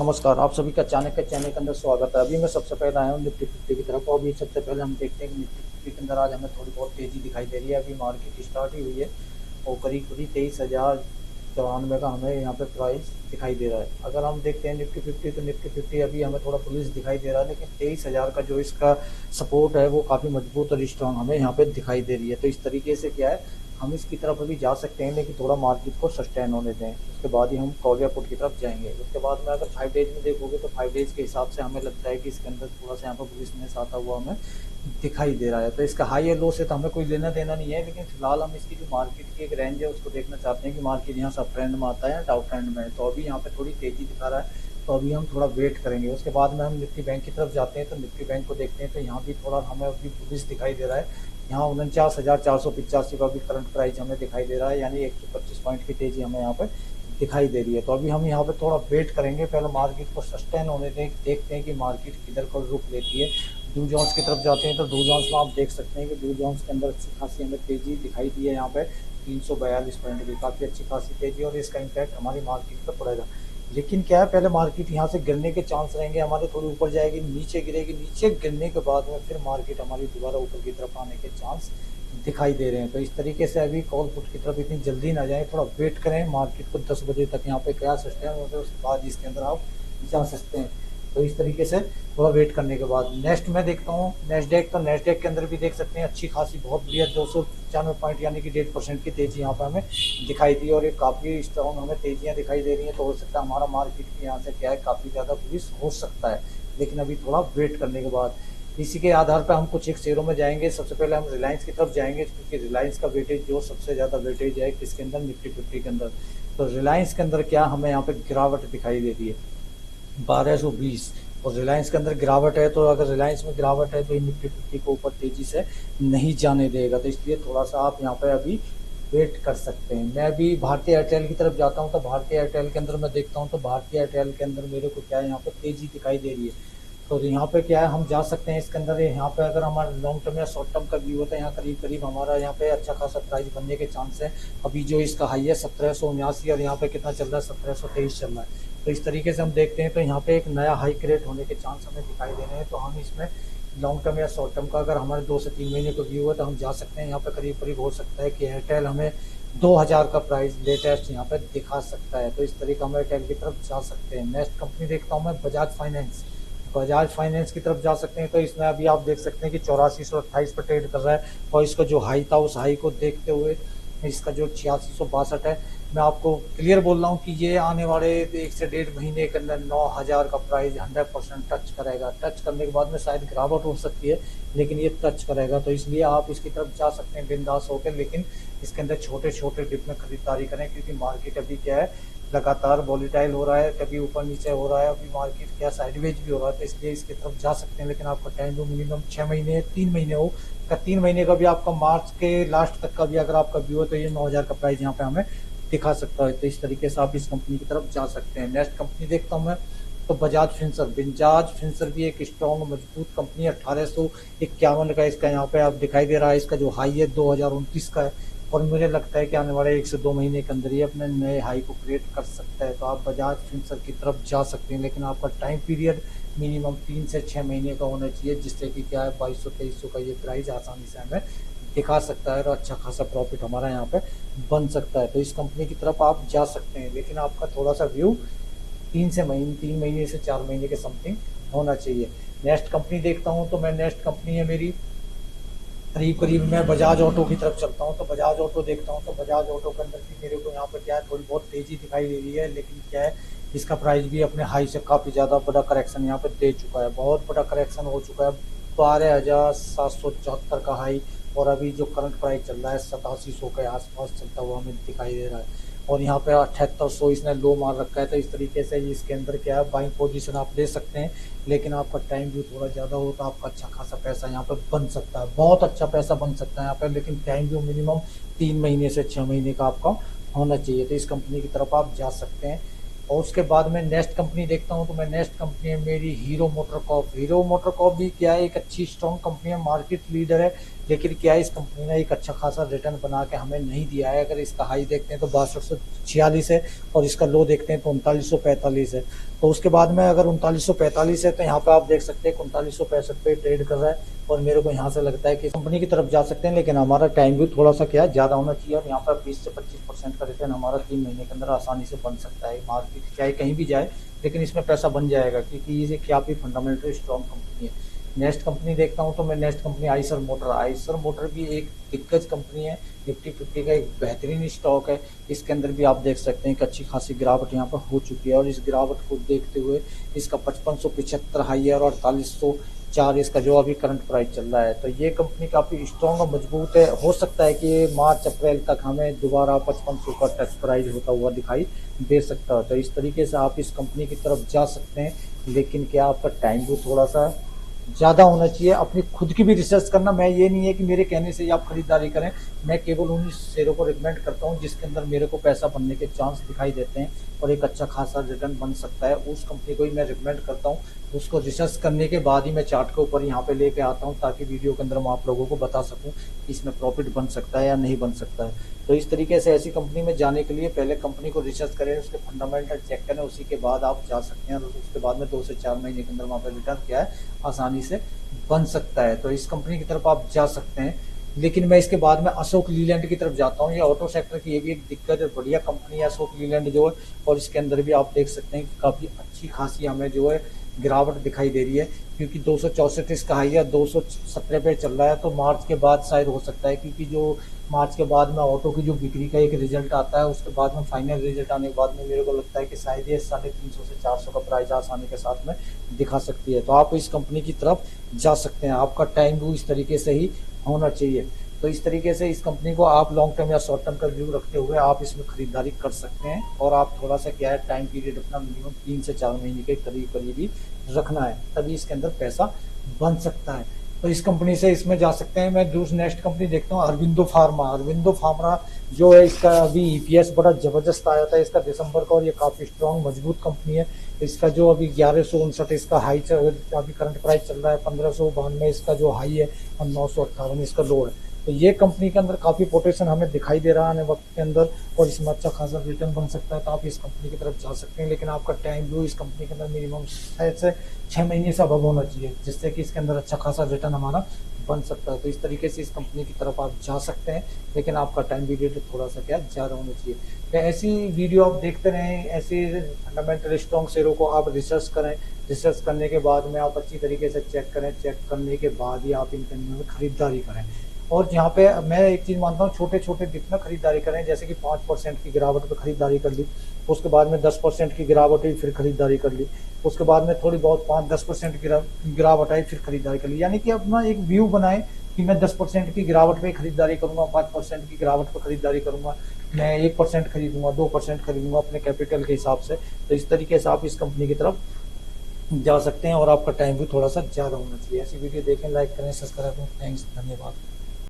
नमस्कार, आप सभी का चाणक्य चैनल के अंदर स्वागत है। अभी मैं सबसे पहले आया हूँ निफ्टी फिफ्टी की तरफ। और अभी सबसे पहले हम देखते हैं कि निफ्टी फिफ्टी के अंदर आज हमें थोड़ी बहुत तेजी दिखाई दे रही है। अभी मार्केट स्टार्ट ही हुई है और करीब करीब 23,094 का हमें यहाँ पे प्राइस दिखाई दे रहा है। अगर हम देखते हैं निफ्टी फिफ्टी, तो निफ्टी फिफ्टी अभी हमें थोड़ा बुलिश दिखाई दे रहा है, लेकिन 23,000 का जो इसका सपोर्ट है वो काफ़ी मजबूत और स्ट्रांग हमें यहाँ पे दिखाई दे रही है। तो इस तरीके से क्या है, हम इसकी तरफ अभी जा सकते हैं, लेकिन थोड़ा मार्केट को सस्टेन होने दें, उसके बाद ही हम कॉल या पुट की तरफ जाएंगे। उसके बाद में अगर 5 डेज में देखोगे तो 5 डेज के हिसाब से हमें लगता है कि इसके अंदर थोड़ा सा यहाँ पर बुलिशनेस आता हुआ हमें दिखाई दे रहा है। तो इसका हाई या लो से तो हमें कोई लेना देना नहीं है, लेकिन फिलहाल हम इसकी जो मार्केट की एक रेंज है उसको देखना चाहते हैं कि मार्केट यहाँ सब ट्रेंड में आता है या डाउन ट्रेंड में है। तो अभी यहाँ पे थोड़ी तेजी दिखा रहा है, तो अभी हम थोड़ा वेट करेंगे। उसके बाद में हम निफ्टी बैंक की तरफ जाते हैं, तो निफ्टी बैंक को देखते हैं तो यहाँ भी थोड़ा हमें अभी बुलिश दिखाई दे रहा है। यहाँ 49,485 का भी करंट प्राइस हमें दिखाई दे रहा है, यानी 125 पॉइंट की तेजी हमें यहाँ पे दिखाई दे रही है। तो अभी हम यहाँ पे थोड़ा वेट करेंगे, पहले मार्केट को सस्टेन होने दें, देखते हैं कि मार्केट किधर को रुख लेती है। डू जोन्स की तरफ जाते हैं, तो डू जोन्स में आप देख सकते हैं कि डू जोन्स के अंदर अच्छी खासी हमें तेजी दिखाई दी है। यहाँ पे 342 पॉइंट की काफ़ी अच्छी खासी तेजी, और इसका इम्पैक्ट हमारी मार्केट पर पड़ेगा। लेकिन क्या है, पहले मार्केट यहाँ से गिरने के चांस रहेंगे हमारे, थोड़ी ऊपर जाएगी, नीचे गिरेगी, नीचे गिरने के बाद में फिर मार्केट हमारी दोबारा ऊपर की तरफ आने के चांस दिखाई दे रहे हैं। तो इस तरीके से अभी कॉल पुट की तरफ इतनी जल्दी ना जाए, थोड़ा वेट करें। मार्केट को 10 बजे तक यहाँ पे क्या सिस्टम होता है, उसके बाद इसके अंदर आप जा सकते हैं। तो इस तरीके से थोड़ा वेट करने के बाद नेक्स्ट मैं देखता हूँ नेस्डेक। तो नेस्डेक के अंदर भी देख सकते हैं अच्छी खासी बहुत बढ़िया 295 पॉइंट यानी कि 1.5% की तेजी यहाँ पर हमें दिखाई दी, और ये काफ़ी स्ट्रॉन्ग हमें तेजियाँ दिखाई दे रही हैं। तो हो सकता है हमारा मार्केट भी यहाँ से क्या है, काफ़ी ज़्यादा बुलिश हो सकता है, लेकिन अभी थोड़ा वेट करने के बाद इसी के आधार पर हम कुछ एक शेयरों में जाएंगे। सबसे पहले हम रिलायंस की तरफ जाएंगे, क्योंकि रिलायंस का वेटेज जो सबसे ज़्यादा वेटेज है किसके अंदर, निफ्टी फिफ्टी के अंदर। तो रिलायंस के अंदर क्या हमें यहाँ पे गिरावट दिखाई दे रही है, 1220। और रिलायंस के अंदर गिरावट है, तो अगर रिलायंस में गिरावट है तो ये निफ्टी फिफ्टी को ऊपर तेजी से नहीं जाने देगा। तो इसलिए थोड़ा सा आप यहाँ पे अभी वेट कर सकते हैं। मैं अभी भारतीय एयरटेल की तरफ जाता हूँ, तो भारतीय एयरटेल के अंदर मैं देखता हूँ, तो भारतीय एयरटेल के अंदर मेरे को क्या है, यहाँ पे तेजी दिखाई दे रही है। तो यहाँ पे क्या है, हम जा सकते हैं इसके अंदर। यहाँ पे अगर हमारा लॉन्ग टर्म या शॉर्ट टर्म का व्यू होता है, यहाँ करीब करीब हमारा यहाँ पे अच्छा खासा प्राइस बनने के चांस है। अभी जो इसका हाई है 1779, और यहाँ पे कितना चल रहा है, 1723 चल रहा है। तो इस तरीके से हम देखते हैं तो यहाँ पे एक नया हाई क्रिएट होने के चांस हमें दिखाई दे रहे हैं। तो हम इसमें लॉन्ग टर्म या शॉर्ट टर्म का अगर हमारे 2 से 3 महीने का व्यू है तो हम जा सकते हैं। यहाँ पे करीब करीब हो सकता है कि एयरटेल हमें 2000 का प्राइस लेटेस्ट यहाँ पे दिखा सकता है। तो इस तरीके हम एयरटेल की तरफ जा सकते हैं। नेक्स्ट कंपनी देखता हूँ मैं बजाज फाइनेंस। बजाज फाइनेंस की तरफ जा सकते हैं, तो इसमें अभी आप देख सकते हैं कि 8428 पर ट्रेड कर रहा है, और इसका जो हाई था उस हाई को देखते हुए इसका जो 8662 है, मैं आपको क्लियर बोल रहा हूँ कि ये आने वाले 1 से 1.5 महीने के अंदर 9000 का प्राइस 100% टच करेगा। टच करने के बाद में शायद गिरावट हो सकती है, लेकिन ये टच करेगा। तो इसलिए आप इसकी तरफ जा सकते हैं बिंदास होकर, लेकिन इसके अंदर छोटे छोटे डिप में खरीदारी करें, क्योंकि मार्केट अभी क्या है, लगातार वॉलीटाइल हो रहा है, कभी ऊपर नीचे हो रहा है, अभी मार्केट क्या साइडवेज भी हो रहा है। तो इसलिए इसकी तरफ जा सकते हैं, लेकिन आपका टाइम जो मिनिमम 6 महीने 3 महीने हो, का 3 महीने का भी आपका मार्च के लास्ट तक का भी अगर आपका व्यू है, तो ये 9000 का प्राइस यहाँ पे हमें दिखा सकता है। तो इस तरीके से आप इस कंपनी की तरफ जा सकते हैं। नेक्स्ट कंपनी देखता हूँ मैं, तो बजाज फिंसर। बजाज फिंसर भी एक स्ट्रॉन्ग मजबूत कंपनी है। 1851 का इसका यहाँ पे आप दिखाई दे रहा है। इसका जो हाई है 2029 का है, और मुझे लगता है कि आने वाले 1 से 2 महीने के अंदर ये अपने नए हाई को क्रिएट कर सकता है। तो आप बजाज फिंसर की तरफ जा सकते हैं, लेकिन आपका टाइम पीरियड मिनिमम 3 से 6 महीने का होना चाहिए, जिससे कि क्या है 2200-2300 का ये प्राइस आसानी से हमें दिखा सकता है, और अच्छा खासा प्रॉफिट हमारा यहाँ पे बन सकता है। तो इस कंपनी की तरफ आप जा सकते हैं, लेकिन आपका थोड़ा सा व्यू 3 महीने से 4 महीने के समथिंग होना चाहिए। नेक्स्ट कंपनी देखता हूँ, तो मैं नेक्स्ट कंपनी है मेरी करीब करीब मैं बजाज ऑटो की तरफ चलता हूँ। तो बजाज ऑटो देखता हूँ, तो बजाज ऑटो के अंदर भी मेरे को यहाँ पर क्या है, थोड़ी बहुत तेजी दिखाई दे रही है, लेकिन क्या है, इसका प्राइस भी अपने हाई से काफ़ी ज़्यादा बड़ा करेक्शन यहाँ पे दे चुका है। बहुत बड़ा करेक्शन हो चुका है, 12,774 का हाई, और अभी जो करंट प्राइस चल रहा है 8700 के आसपास चलता हुआ हमें दिखाई दे रहा है। और यहाँ पे 7800 इसने लो मार रखा है। तो इस तरीके से इसके अंदर क्या है, बाइंग पोजीशन आप ले सकते हैं, लेकिन आपका टाइम भी थोड़ा ज़्यादा हो तो आपका अच्छा खासा पैसा यहाँ पे बन सकता है, बहुत अच्छा पैसा बन सकता है यहाँ पे, लेकिन टाइम भी मिनिमम 3 महीने से 6 महीने का आपका होना चाहिए। तो इस कंपनी की तरफ आप जा सकते हैं। और उसके बाद मैं नेक्स्ट कंपनी देखता हूँ, तो मैं नेक्स्ट कंपनी है मेरी हीरो मोटरकॉर्प। हीरो मोटरकॉर्प भी क्या है, एक अच्छी स्ट्रॉन्ग कंपनी है, मार्केट लीडर है, लेकिन क्या है, इस कंपनी ने एक अच्छा खासा रिटर्न बना के हमें नहीं दिया है। अगर इसका हाई देखते हैं तो 6246 है और इसका लो देखते हैं तो 3945 है। तो उसके बाद में अगर 3945 है तो यहाँ पे आप देख सकते हैं 3965 पे ट्रेड कर रहा है और मेरे को यहाँ से लगता है कि कंपनी की तरफ जा सकते हैं, लेकिन हमारा टाइम भी थोड़ा सा क्या है ज़्यादा होना चाहिए। और यहाँ पर 20 से 25% का रिटर्न हमारा 3 महीने के अंदर आसानी से बन सकता है। मार्केट चाहे कहीं भी जाए लेकिन इसमें पैसा बन जाएगा, क्योंकि ये क्या भी फंडामेंटल स्ट्रॉन्ग कंपनी है। नेक्स्ट कंपनी देखता हूँ तो मैं नेक्स्ट कंपनी आइसर मोटर भी एक दिग्गज कंपनी है। निफ्टी 50 का एक बेहतरीन स्टॉक है। इसके अंदर भी आप देख सकते हैं कि अच्छी खासी गिरावट यहाँ पर हो चुकी है और इस गिरावट को देखते हुए इसका 5575 हाई है और 4804 इसका जो अभी करंट प्राइस चल रहा है। तो ये कंपनी काफ़ी स्ट्रॉन्ग और मजबूत है। हो सकता है कि मार्च अप्रैल तक हमें दोबारा 5500 का टच प्राइस होता हुआ दिखाई दे सकता है। तो इस तरीके से आप इस कंपनी की तरफ जा सकते हैं, लेकिन क्या आपका टाइम भी थोड़ा सा ज़्यादा होना चाहिए। अपनी खुद की भी रिसर्च करना। मैं ये नहीं है कि मेरे कहने से ही आप खरीदारी करें। मैं केवल उन्हीं शेयरों को रिकमेंड करता हूँ जिसके अंदर मेरे को पैसा बनने के चांस दिखाई देते हैं और एक अच्छा खासा रिटर्न बन सकता है। उस कंपनी को ही मैं रिकमेंड करता हूँ। उसको रिसर्च करने के बाद ही मैं चार्ट के ऊपर यहाँ पे लेके आता हूँ, ताकि वीडियो के अंदर मैं आप लोगों को बता सकूँ कि इसमें प्रॉफिट बन सकता है या नहीं बन सकता है। तो इस तरीके से ऐसी कंपनी में जाने के लिए पहले कंपनी को रिसर्च करें, उसके फंडामेंटल चेक करें, उसी के बाद आप जा सकते हैं। और उसके बाद में 2 से 4 महीने के अंदर वहाँ पर रिटर्न क्या है आसानी से बन सकता है। तो इस कंपनी की तरफ आप जा सकते हैं। लेकिन मैं इसके बाद में अशोक लीलैंड की तरफ जाता हूँ। ये ऑटो सेक्टर की ये भी एक दिक्कत है, बढ़िया कंपनी है अशोक लीलैंड जो है। और इसके अंदर भी आप देख सकते हैं कि काफ़ी अच्छी खासी हमें जो है गिरावट दिखाई दे रही है, क्योंकि 264 इसका हाई है, 217 पे चल रहा है। तो मार्च के बाद शायद हो सकता है, क्योंकि जो मार्च के बाद में ऑटो की जो बिक्री का एक रिजल्ट आता है, उसके बाद में फाइनल रिजल्ट आने के बाद में मेरे को लगता है कि शायद ये 350 से 400 का प्राइस आसानी के साथ में दिखा सकती है। तो आप इस कंपनी की तरफ जा सकते हैं। आपका टाइम भी इस तरीके से ही होना चाहिए। तो इस तरीके से इस कंपनी को आप लॉन्ग टर्म या शॉर्ट टर्म का व्यू रखते हुए आप इसमें खरीदारी कर सकते हैं। और आप थोड़ा सा क्या है, टाइम पीरियड अपना मिनिमम 3 से 4 महीने के करीब ही रखना है, तभी इसके अंदर पैसा बन सकता है। तो इस कंपनी से इसमें जा सकते हैं। मैं दूसरी नेक्स्ट कंपनी देखता हूँ अरविंदो फार्मा जो है, इसका अभी ईपीएस बड़ा जबरदस्त आया था इसका दिसंबर का, और ये काफ़ी स्ट्रॉन्ग मजबूत कंपनी है। इसका जो अभी 1159 इसका हाई अभी करंट प्राइस चल रहा है, 1592 इसका जो हाई है और 958 इसका लो है। तो ये कंपनी के अंदर काफ़ी पोटेंशियल हमें दिखाई दे रहा है आने वक्त के अंदर, और इसमें अच्छा खासा रिटर्न बन सकता है। तो आप इस कंपनी की तरफ जा सकते हैं, लेकिन आपका टाइम जो इस कंपनी के अंदर मिनिमम 6 से 6 महीने से अबव होना चाहिए, जिससे कि इसके अंदर अच्छा खासा रिटर्न हमारा बन सकता है। तो इस तरीके से इस कंपनी की तरफ आप जा सकते हैं, लेकिन आपका टाइम पीरियड थोड़ा सा क्या ज़्यादा होना चाहिए। तो ऐसी वीडियो आप देखते रहें, ऐसे फंडामेंटल स्ट्रॉन्ग शेयरों को आप रिसर्च करें। रिसर्च करने के बाद में आप अच्छी तरीके से चेक करें, चेक करने के बाद ही आप इन कंपनियों में खरीदारी करें। और यहाँ पे मैं एक चीज़ मानता हूँ, छोटे छोटे डिप में खरीदारी करें। जैसे कि 5% की गिरावट पे खरीदारी कर ली, उसके बाद में 10% की गिरावट हुई फिर खरीदारी कर ली, उसके बाद में थोड़ी बहुत 5-10% गिरावट आई फिर खरीदारी कर ली। यानी कि अपना एक व्यू बनाए कि मैं 10% की गिरावट पे खरीदारी करूंगा, 5% की गिरावट पे खरीदारी करूंगा, मैं 1% खरीदूंगा, 2% खरीदूंगा अपने कैपिटल के हिसाब से। तो इस तरीके से आप इस कंपनी की तरफ जा सकते हैं और आपका टाइम भी थोड़ा सा ज़्यादा होना चाहिए। ऐसी वीडियो देखें, लाइक करें, सब्सक्राइब करें। थैंक्स, धन्यवाद।